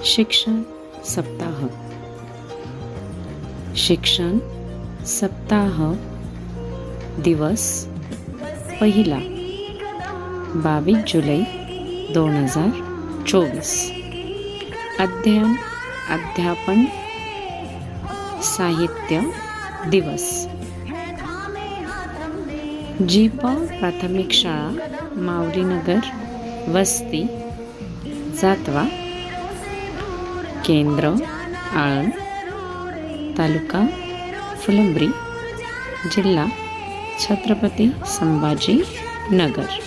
शिक्षण सप्ताह। शिक्षण सप्ताह दिवस पहिला 22 जुलै 2024। अध्ययन अध्यापन साहित्य दिवस। जीप प्राथमिक शाळा माऊलीनगर वस्ती जातवा केंद्र आळंद तालुका फुलंब्री जिल्हा छत्रपती संभाजी नगर।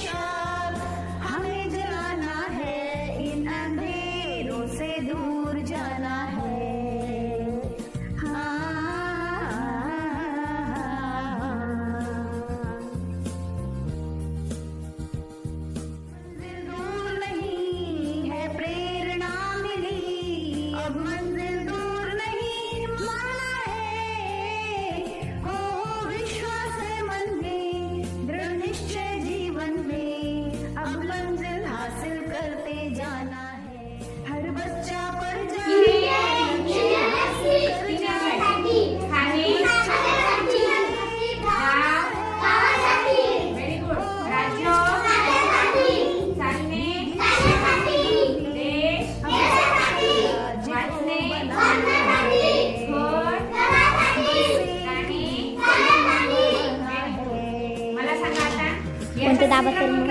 कोणते दाबा तर मग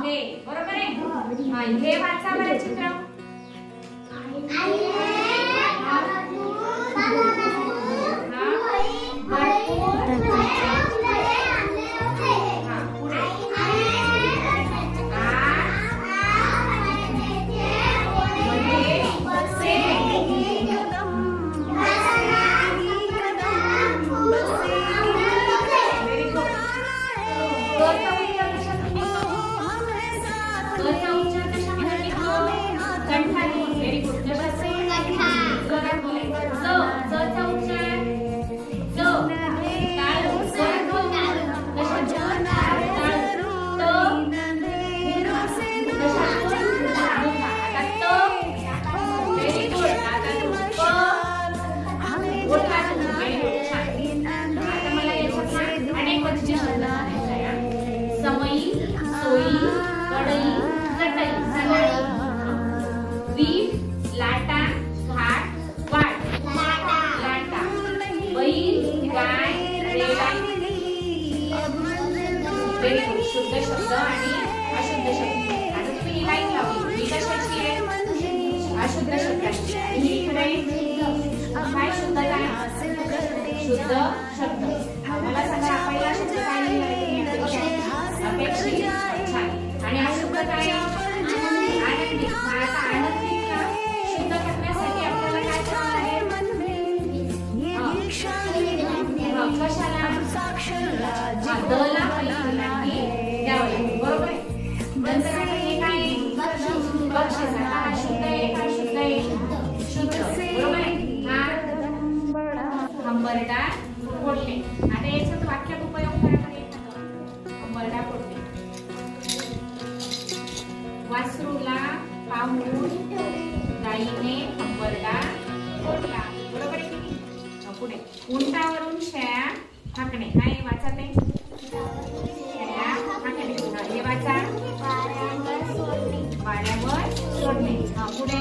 हे बरोबर आहे। हां हे वाचा बरं चित्र। शुद्ध शब्द आणि अशुद्ध शब्द। आता तुम्ही ही लाईन लावली, ही कशाची आहे? अशुद्ध शब्दाची। ही इकडे काय शुद्ध काय? शुद्ध शब्द। मला सांगा पहिला शब्द काय लिहिला? अपेक्षित। छान। आणि अशुद्ध काय? आनंदी। आता आनंदी का शुद्ध करण्यासाठी आपल्याला काय करायचं आहे? कशाला? दला बरोबर आहे। नंतर हे काय? बक्षीस। आता शुद्ध आहे का शुद्ध आहे? शुद्ध बरोबर आहे। हा हंबरडा फोडले। आता याच्यात वाक्यात उपयोग करा बरं एखादं। हंबरडा फोडले। वासरूला पाहून गाईने हंबरडा फोडला। बरोबर आहे की? पुढे उंटावरून शेळ्या हाकणे। काय वाचा ते? हे वाचा वाड्यावर सोडणे। पुढे